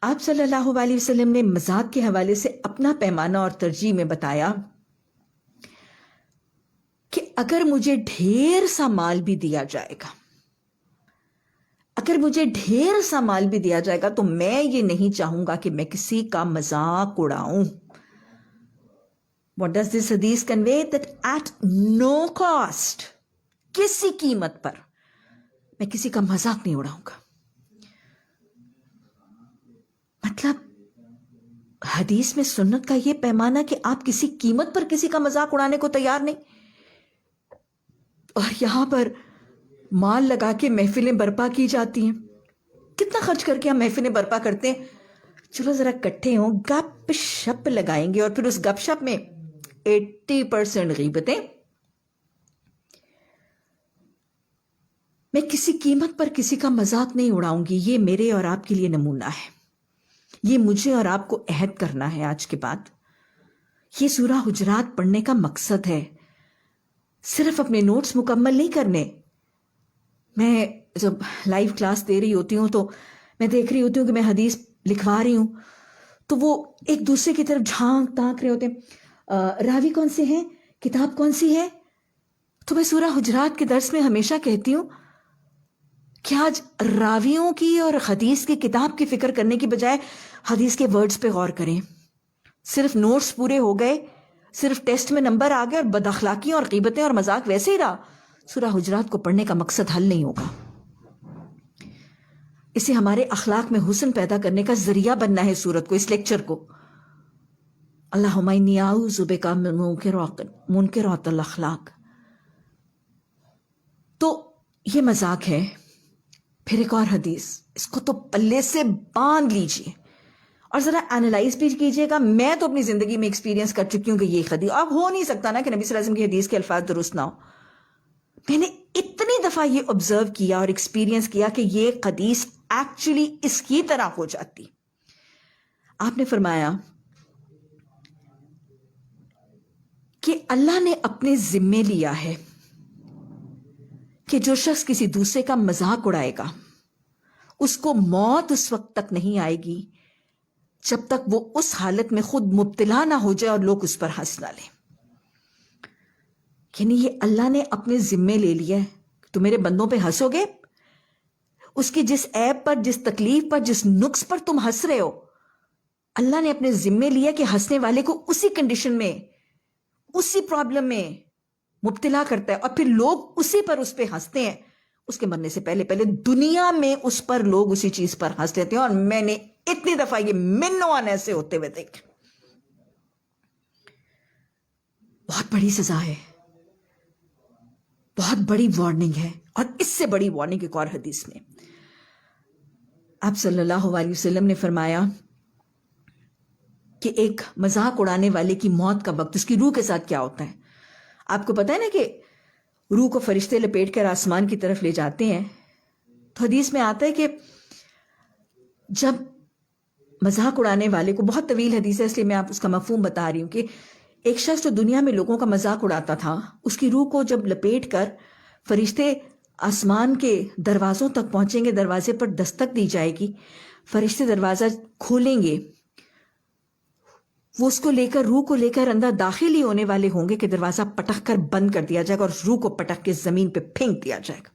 آپ صلی اللہ علیہ وسلم نے مذاق کے حوالے سے اپنا پیمانہ اور ترجیح میں بتایا کہ اگر مجھے ڈھیر سا مال بھی دیا جائے گا، اگر مجھے ڈھیر سا مال بھی دیا جائے گا تو میں یہ نہیں چاہوں گا کہ میں کسی کا مذاق اڑاؤں. What does this hadith convey? That at no cost, کسی قیمت پر میں کسی کا مذاق نہیں اڑاؤں گا. مطلب حدیث میں سنت کا یہ پیمانہ کہ آپ کسی قیمت پر کسی کا مذاق اڑانے کو تیار نہیں، اور یہاں پر مال لگا کے محفلیں برپا کی جاتی ہیں. کتنا خرچ کر کے ہم محفلیں برپا کرتے ہیں، چلو ذرا کٹھے ہوں، گپ شپ لگائیں گے، اور پھر اس گپ شپ میں 80% غیبتیں. میں کسی قیمت پر کسی کا مذاق نہیں اڑاؤں گی. یہ میرے اور آپ کے لیے نمونہ ہے، یہ مجھے اور آپ کو عہد کرنا ہے آج کے بعد. یہ سورہ حجرات پڑھنے کا مقصد ہے، صرف اپنے نوٹس مکمل نہیں کرنے. میں جب لائیو کلاس دے رہی ہوتی ہوں تو میں دیکھ رہی ہوتی ہوں کہ میں حدیث لکھوا رہی ہوں تو وہ ایک دوسرے کی طرف جھانک تاک رہے ہوتے ہیں، راوی کون سے ہیں، کتاب کون سی ہے. تو میں سورہ حجرات کے درس میں ہمیشہ کہتی ہوں کہ آج راویوں کی اور حدیث کی کتاب کی فکر کرنے کی بجائے حدیث کے ورڈز پہ غور کریں. صرف نوٹس پورے ہو گئے، صرف ٹیسٹ میں نمبر آ گئے، اور بد اخلاقیاں اور غیبتیں اور مذاق ویسے ہی رہا. سورہ حجرات کو پڑھنے کا مقصد حل نہیں ہوگا. اسے ہمارے اخلاق میں حسن پیدا کرنے کا ذریعہ بننا ہے سورت کو، اس لیکچر کو. اللہم انی اعوذ بک من منکرات الاخلاق. تو یہ مذاق ہے. پھر ایک اور حدیث، اس کو تو پلے سے باندھ لیجئے اور ذرا اینالائز بھی کیجئے گا. میں تو اپنی زندگی میں ایکسپیرینس کر چکی ہوں کہ یہ حدیث، اب ہو نہیں سکتا نا کہ نبی صلی اللہ علیہ وسلم کی حدیث کے الفاظ درست نہ ہو. میں نے اتنی دفعہ یہ آبزرو کیا اور ایکسپیرینس کیا کہ یہ حدیث ایکچولی اس کی طرح ہو جاتی. آپ نے فرمایا کہ اللہ نے اپنے ذمے لیا ہے کہ جو شخص کسی دوسرے کا مذاق اڑائے گا اس کو موت اس وقت تک نہیں آئے گی جب تک وہ اس حالت میں خود مبتلا نہ ہو جائے اور لوگ اس پر ہنس نہ لیں. یعنی یہ اللہ نے اپنے ذمے لے لیا ہے. تم میرے بندوں پہ ہنسو گے، اس کی جس عیب پر، جس تکلیف پر، جس نقص پر تم ہنس رہے ہو، اللہ نے اپنے ذمے لیا کہ ہنسنے والے کو اسی کنڈیشن میں، اسی پرابلم میں مبتلا کرتا ہے، اور پھر لوگ اسی پر اس پہ ہنستے ہیں. اس کے مرنے سے پہلے دنیا میں اس پر لوگ اسی چیز پر ہنس لیتے ہیں. اور میں نے اتنی دفعہ یہ منوان ایسے ہوتے ہوئے دیکھ. بہت بڑی سزا ہے، بہت بڑی وارننگ ہے. اور اس سے بڑی وارننگ ایک اور حدیث میں آپ صلی اللہ علیہ وسلم نے فرمایا کہ ایک مذاق اڑانے والے کی موت کا وقت اس کی روح کے ساتھ کیا ہوتا ہے. آپ کو پتا ہے نا کہ روح کو فرشتے لپیٹ کر آسمان کی طرف لے جاتے ہیں. تو حدیث میں آتا ہے کہ جب مذاق اڑانے والے کو، بہت طویل حدیث ہے اس لیے میں آپ اس کا مفہوم بتا رہی ہوں، کہ ایک شخص جو دنیا میں لوگوں کا مذاق اڑاتا تھا، اس کی روح کو جب لپیٹ کر فرشتے آسمان کے دروازوں تک پہنچیں گے، دروازے پر دستک دی جائے گی، فرشتے دروازہ کھولیں گے، وہ اس کو لے کر، روح کو لے کر اندر داخل ہی ہونے والے ہوں گے کہ دروازہ پٹک کر بند کر دیا جائے گا اور روح کو پٹک کے زمین پہ پھینک دیا جائے گا.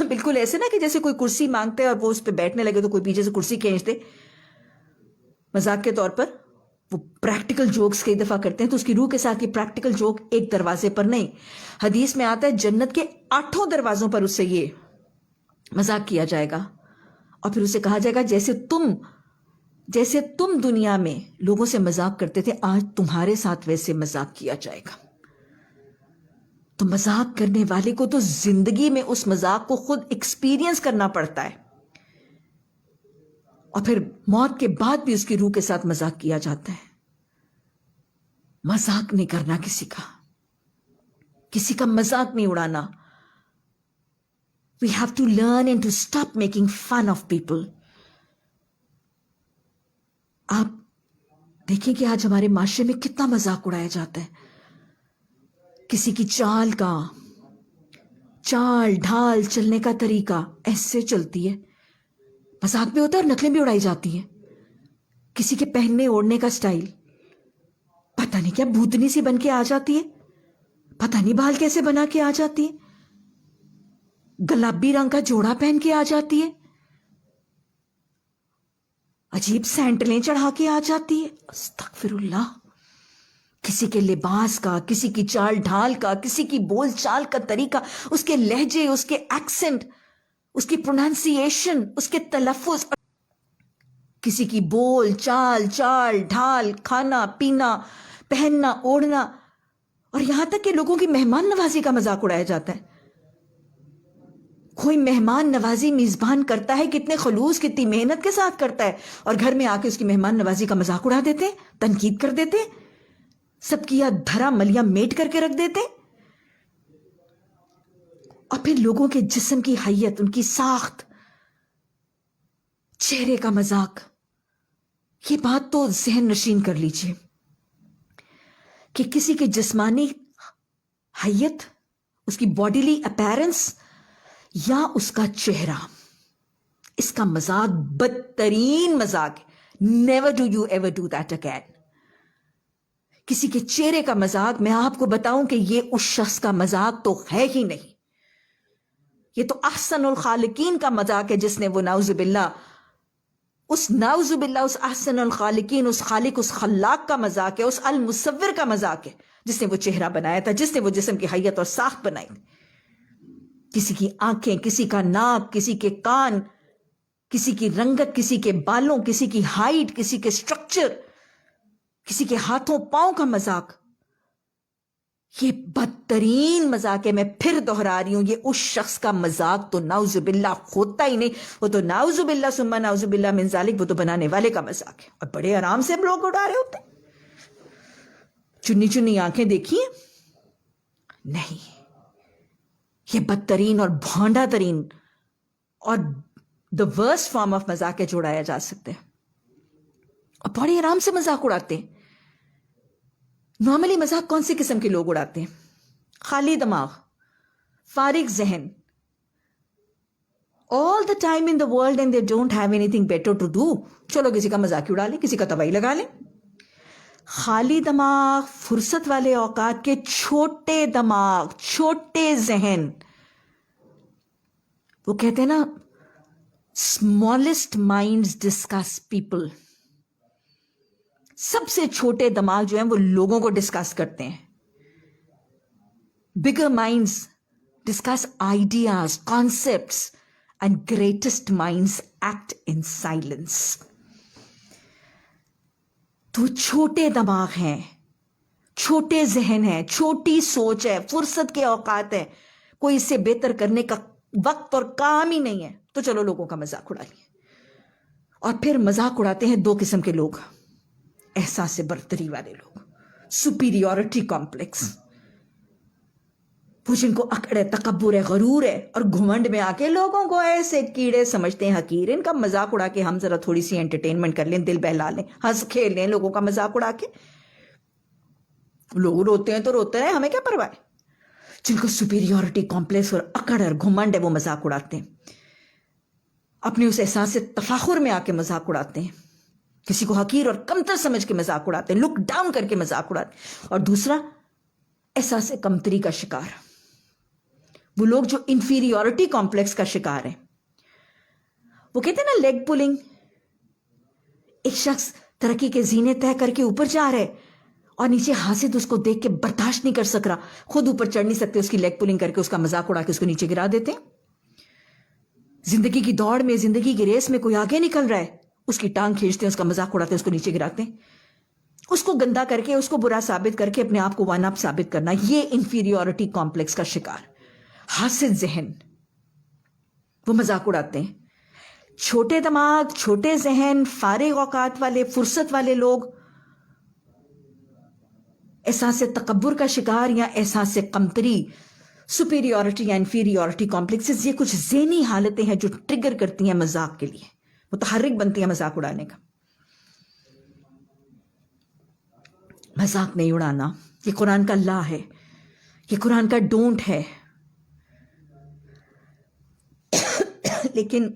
بالکل ایسے نا کہ جیسے کوئی کرسی مانگتے اور وہ اس پہ بیٹھنے لگے تو کوئی پیچھے سے کرسی کھینچ دے. مذاق کے طور پر وہ پریکٹیکل جوکس کئی دفعہ کرتے ہیں، تو اس کی روح کے ساتھ یہ پریکٹیکل جوک ایک دروازے پر نہیں. حدیث میں آتا ہے جنت کے 8 دروازوں پر اس سے یہ مذاق کیا جائے گا، اور پھر اسے کہا جائے گا جیسے تم دنیا میں لوگوں سے مذاق کرتے تھے، آج تمہارے ساتھ ویسے مذاق کیا جائے گا. تو مذاق کرنے والے کو تو زندگی میں اس مذاق کو خود ایکسپیرینس کرنا پڑتا ہے، اور پھر موت کے بعد بھی اس کی روح کے ساتھ مذاق کیا جاتا ہے. مذاق نہیں کرنا کسی کا مذاق نہیں اڑانا. We have to learn and to stop making fun of people. آپ دیکھیں کہ آج ہمارے معاشرے میں کتنا مذاق اڑایا جاتا ہے. کسی کی چال ڈھال چلنے کا طریقہ ایسے چلتی ہے. مذاق بھی ہوتا ہے اور نقلیں بھی اڑائی جاتی ہیں. کسی کے پہننے اوڑھنے کا سٹائل پتہ نہیں کیا بھوتنی سی بن کے آ جاتی ہے, پتہ نہیں بال کیسے بنا کے آ جاتی ہے, گلابی رنگ کا جوڑا پہن کے آ جاتی ہے, عجیب سینٹلیں چڑھا کے آ جاتی ہے. استغفر اللہ. کسی کے لباس کا, کسی کی چال ڈھال کا, کسی کی بول چال کا طریقہ, اس کے لہجے, اس کے ایکسنٹ, اس کی پروننسیشن, اس کے تلفظ, کسی کی بول چال ڈھال, کھانا پینا, پہننا اوڑھنا, اور یہاں تک کہ لوگوں کی مہمان نوازی کا مذاق اڑایا جاتا ہے. کوئی مہمان نوازی میزبان کرتا ہے, کتنے خلوص کتنی محنت کے ساتھ کرتا ہے, اور گھر میں آ کے اس کی مہمان نوازی کا مذاق اڑا دیتے, تنقید کر دیتے, سب کی یاد دھرا ملیا میٹ کر کے رکھ دیتے. اور پھر لوگوں کے جسم کی حیت, ان کی ساخت, چہرے کا مذاق. یہ بات تو ذہن نشین کر لیجئے کہ کسی کے جسمانی حیت, اس کی باڈیلی اپیرنس یا اس کا چہرہ, اس کا مذاق بدترین مذاق. Never do you ever do that again. کسی کے چہرے کا مذاق میں آپ کو بتاؤں کہ یہ اس شخص کا مذاق تو ہے ہی نہیں. یہ تو احسن الخالقین کا مذاق ہے, جس نے وہ نعوذ باللہ اس احسن الخالقین, اس خالق, اس خلاق کا مذاق ہے, اس المصور کا مذاق ہے, جس نے وہ چہرہ بنایا تھا, جس نے وہ جسم کی حیت اور ساخت بنائی. کسی کی آنکھیں, کسی کا ناک, کسی کے کان, کسی کی رنگت, کسی کے بالوں, کسی کی ہائٹ, کسی کے سٹرکچر, کسی کے ہاتھوں پاؤں کا مذاق. یہ بدترین مذاق ہے. میں پھر دہرا رہی ہوں, یہ اس شخص کا مذاق تو نعوذ باللہ ہوتا ہی نہیں. وہ تو نعوذ باللہ ثم نعوذ باللہ من ذالک, وہ تو بنانے والے کا مذاق ہے. اور بڑے آرام سے لوگ اڑا رہے ہوتے. چنی چنی آنکھیں دیکھی ہیں؟ نہیں. یہ بدترین اور بھونڈا ترین اور the worst form of مذاق ہے جو اڑایا جا سکتے ہیں. اور بڑے آرام سے مذاق اڑاتے ہیں. نارملی مذاق کون سی قسم کے لوگ اڑاتے ہیں؟ خالی دماغ, فارغ ذہن, all the time in the world and they don't have anything better to do. چلو کسی کا مذاق اڑا لیں, کسی کا طبعی لگا لیں. خالی دماغ, فرصت والے اوقات کے چھوٹے دماغ, چھوٹے ذہن. وہ کہتے ہیں نا, smallest minds discuss people. سب سے چھوٹے دماغ جو ہیں وہ لوگوں کو ڈسکس کرتے ہیں. bigger minds discuss ideas, concepts, and greatest minds act in silence. تو چھوٹے دماغ ہیں, چھوٹے ذہن ہیں, چھوٹی سوچ ہے, فرصت کے اوقات ہیں, کوئی اس سے بہتر کرنے کا وقت اور کام ہی نہیں ہے, تو چلو لوگوں کا مذاق اڑائیے. اور پھر مذاق اڑاتے ہیں دو قسم کے لوگ, احساس برتری والے لوگ, سپیریورٹی کمپلیکس. وہ جن کو اکڑ ہے, تکبر ہے, غرور ہے, اور گھمنڈ میں آ کے لوگوں کو ایسے کیڑے سمجھتے ہیں, حقیر. ان کا مذاق اڑا کے ہم ذرا تھوڑی سی انٹرٹینمنٹ کر لیں, دل بہلا لیں, ہنس کھیل لیں لوگوں کا مذاق اڑا کے. لوگ روتے ہیں تو روتے رہے, ہمیں کیا پرواہ ہے. جن کو سپیریورٹی کمپلیکس اور اکڑ اور گھمنڈ ہے وہ مذاق اڑاتے ہیں, اپنے اس احساس سے تفاخر میں آ کے مذاق اڑاتے ہیں, کسی کو حقیر اور کمتر سمجھ کے مذاق اڑاتے ہیں, لک ڈاؤن کر کے مذاق اڑاتے ہیں. اور دوسرا احساس کمتری کا شکار, وہ لوگ جو انفیریورٹی کمپلیکس کا شکار ہیں. وہ کہتے ہیں نا لیگ پولنگ. ایک شخص ترقی کے زینے طے کر کے اوپر جا رہے اور نیچے حاسد اس کو دیکھ کے برداشت نہیں کر سک رہا, خود اوپر چڑھ نہیں سکتے, اس کی لیگ پولنگ کر کے اس کا مذاق اڑا کے اس کو نیچے گرا دیتے ہیں. زندگی کی دوڑ میں, زندگی کی ریس میں کوئی آگے نکل رہا ہے, اس کی ٹانگ کھینچتے ہیں, اس کا مذاق اڑاتے ہیں, اس کو نیچے گراتے ہیں. اس کو گندا کر کے, اس کو برا ثابت کر کے اپنے آپ کو ون اپ ثابت کرنا, یہ انفیریورٹی کمپلیکس کا شکار, حاسد ذہن, وہ مذاق اڑاتے ہیں. چھوٹے دماغ, چھوٹے ذہن, فارغ اوقات والے, فرصت والے لوگ احساس تکبر کا شکار یا احساس کمتری, سپیریورٹی یا انفیریورٹی کمپلیکسز, یہ کچھ ذہنی حالتیں ہیں جو ٹریگر کرتی ہیں مذاق کے لیے, متحرک بنتی ہیں مذاق اڑانے کا. مذاق نہیں اڑانا, یہ قرآن کا لا ہے, یہ قرآن کا ڈونٹ ہے. لیکن